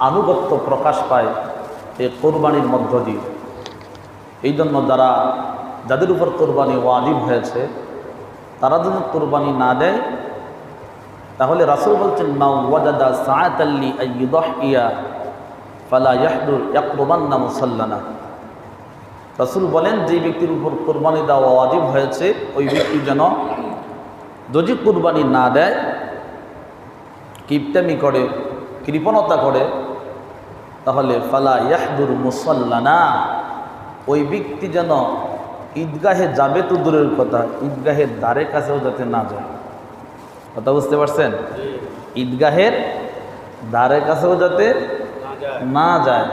আনুগত্য প্রকাশ পায় এই কোরবানির মধ্য দিয়ে। এই জন্য যাদের উপর কোরবানি ওয়াজিব হয়েছে তারা যদি কোরবানি না দেয় তাহলে রাসূল বলছেন মা ওয়াজাদা সাআতাল্লি আইয়ুদহিয়া ফালা ইয়াহদুর ইয়াকরুবান্না মুসাল্লানা। রাসূল বলেন যে ব্যক্তির উপর কোরবানি দেওয়া ওয়াজিব হয়েছে ওই ব্যক্তি যেন যদি কোরবানি না দেয়, কিপটামি করে, কৃপণতা করে, তাহলে ফালা ইয়াহদুর মুসাল্লানা, ওই ব্যক্তি যেন ঈদগাহে যাবে তো দূরের কথা, ঈদগাহের দ্বারের কাছেও যাতে না যায়। কথা বুঝতে পারছেন? ঈদগাহের দ্বারের কাছেও যাতে না যায়।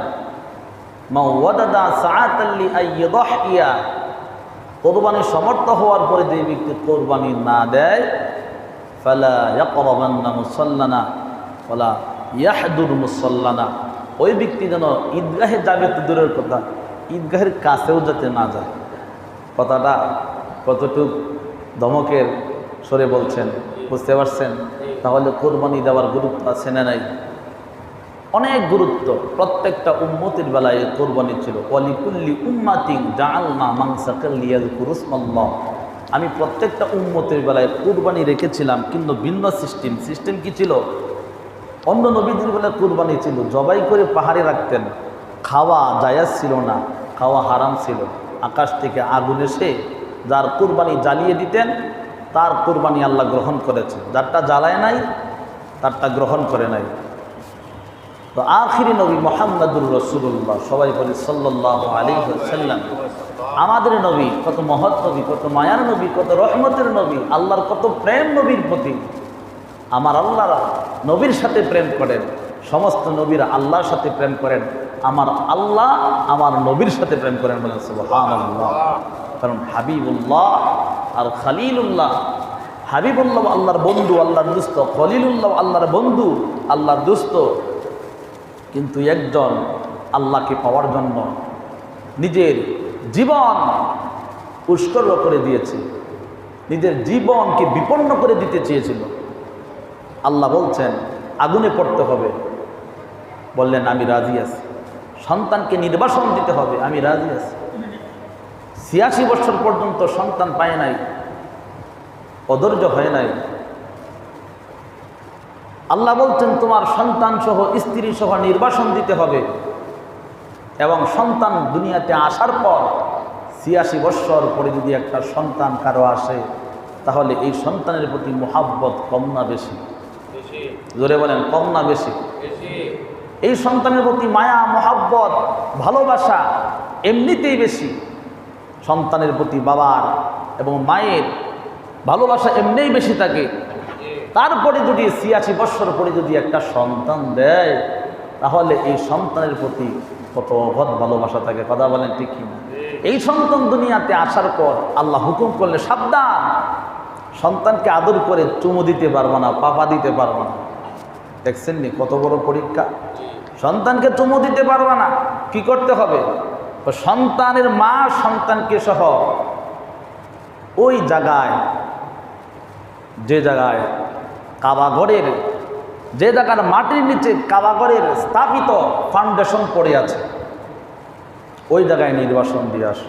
মা ওয়াদাদা সাআতাল্লি আইয়ুদহিয়া, কোরবানির সমর্থ হওয়ার পরে যে ব্যক্তি কোরবানি না দেয় ফালা ইয়াকরাবান্না মুসাল্লানা ওয়ালা ইয়াহদুর মুসাল্লানা, ওই ব্যক্তি যেন ঈদগাহে যাবে তো দূরের কথা, ঈদগাহের কাছেও যাতে না যায়। কথাটা কতটুক ধমকের সরে বলছেন, বুঝতে পারছেন? তাহলে কোরবানি দেওয়ার গুরুত্ব আছে না নাই? অনেক গুরুত্ব। প্রত্যেকটা উম্মতের বেলায় কোরবানি ছিল। ওয়ালিকুল্লি উম্মাতিন জাআলনা মানসাকাল লিয়াযকুরুসমাল্লাহ, আমি প্রত্যেকটা উম্মতের বেলায় কোরবানি রেখেছিলাম, কিন্তু ভিন্ন সিস্টেম কি ছিল? অন্য নবীদের বেলায় কোরবানি ছিল জবাই করে পাহাড়ে রাখতেন, খাওয়া জায়েজ ছিল না, খাওয়া হারাম ছিল। আকাশ থেকে আগুন এসে যার কোরবানি জ্বালিয়ে দিতেন তার কোরবানি আল্লাহ গ্রহণ করেছে, যারটা জ্বালায় নাই তারটা গ্রহণ করে নাই। তো আখিরি নবী মুহাম্মদুর রাসূলুল্লাহ, সবাই বলি সাল্লাল্লাহু আলাইহি ওয়াসাল্লাম, আমাদের নবী কত মহৎ নবী, কত মায়ার নবী, কত রহমতের নবী, আল্লাহর কত প্রেম নবীর প্রতি। আমার আল্লাহরা নবীর সাথে প্রেম করেন, সমস্ত নবীরা আল্লাহর সাথে প্রেম করেন, আমার আল্লাহ আমার নবীর সাথে প্রেম করেন, বলেন সুবহানাল্লাহ। কারণ হাবিবুল্লাহ আর খলিলুল্লাহ, হাবিবুল্লাহ আল্লাহর বন্ধু, আল্লাহর দুস্ত, খলিলুল্লাহ আল্লাহর বন্ধু, আল্লাহর দুস্ত। কিন্তু একজন আল্লাহকে পাওয়ার জন্য নিজের জীবন উৎসর্গ করে দিয়েছে, নিজের জীবনকে বিপন্ন করে দিতে চেয়েছিল। আল্লাহ বলছেন আগুনে পড়তে হবে, বললেন আমি রাজি আছি। সন্তানকে নির্বাসন দিতে হবে, আমি রাজি আছি। ৮৬ বছর পর্যন্ত সন্তান পায় নাই, অধৈর্য হয় নাই। আল্লাহ বলছেন তোমার সন্তান সহ স্ত্রী সহ নির্বাসন দিতে হবে, এবং সন্তান দুনিয়াতে আসার পর ৮৬ বছর পরে যদি একটা সন্তান কারো আসে তাহলে এই সন্তানের প্রতি মোহাব্বত কম না বেশি? জোরে বলেন, কম না বেশি? এই সন্তানের প্রতি মায়া, মোহাব্বত, ভালোবাসা এমনিতেই বেশি। সন্তানের প্রতি বাবার এবং মায়ের ভালোবাসা এমনিই বেশি থাকে। তারপরে যদি ৮৬ বছর পরে যদি একটা সন্তান দেয় তাহলে এই সন্তানের প্রতি কত অগাধ ভালোবাসা থাকে। কথা বলেন ঠিক কিনা? এই সন্তান দুনিয়াতে আসার পর আল্লাহ হুকুম করলে সাবধান, সন্তানকে আদর করে চুমু দিতে পারবো না, পাপা দিতে পারবো না। দেখছেন নি কত বড় পরীক্ষা? সন্তানকে চুমু দিতে পারবো না, কি করতে হবে? সন্তানের মা সন্তানকে সহ ওই জায়গায়, যে জায়গায় কাবাঘরের, যে জায়গার মাটির নিচে কাবাঘরের স্থাপিত ফাউন্ডেশন পড়ে আছে, ওই জায়গায় নির্বাসন দিয়ে আস।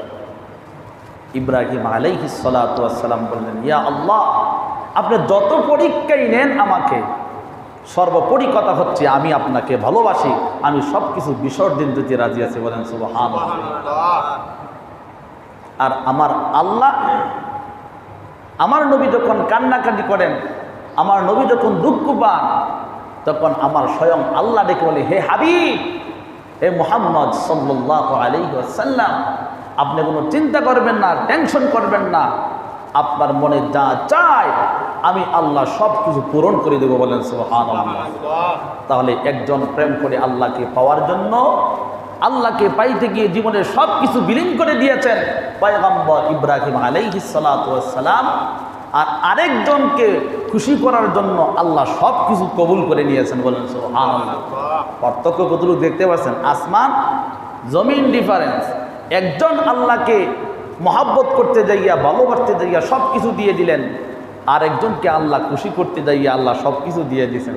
ইব্রাহিম আলাইহিস সালাতু ওয়াস সালাম বললেন, ইয়া আল্লাহ, আপনি যত পরীক্ষাই নেন আমাকে, সর্বোপরি কথা হচ্ছে আমি আপনাকে ভালোবাসি, আমি সব কিছু বিসর্জন দিতে রাজি আছি। বলেন সুবহানাল্লাহ। আর আমার আল্লাহ, আমার নবী যখন কান্নাকাটি করেন, আমার নবী যখন দুঃখ পান, তখন আমার স্বয়ং আল্লাহ ডেকে বলে, হে হাবিব, হে মুহাম্মদ সাল্লাল্লাহু আলাইহি ওয়াসাল্লাম, আপনি কোনো চিন্তা করবেন না, টেনশন করবেন না, আপনার মনে যা চায় আমি আল্লাহ সব কিছু পূরণ করে দেবো। বলেন সুবহানাল্লাহ। তাহলে একজন প্রেম করে আল্লাহকে পাওয়ার জন্য, আল্লাহকে পাইতে গিয়ে জীবনের সব কিছু বিলীন করে দিয়েছেন পয়গম্বর ইব্রাহিম আলাইহিস সালাতু ওয়াস সালাম। আর আরেকজনকে খুশি করার জন্য আল্লাহ সব কিছু কবুল করে নিয়েছেন। বলেন সুবহানাল্লাহ। পার্থক্য কতটুকু দেখতে পাচ্ছেন? আসমান জমিন ডিফারেন্স। একজন আল্লাহকে মহাব্বত করতে যাইয়া, ভালোবাসতে যাইয়া সব কিছু দিয়ে দিলেন, আর একজনকে আল্লাহ খুশি করতে যাইয়া আল্লাহ সব কিছু দিয়ে দিয়েছেন।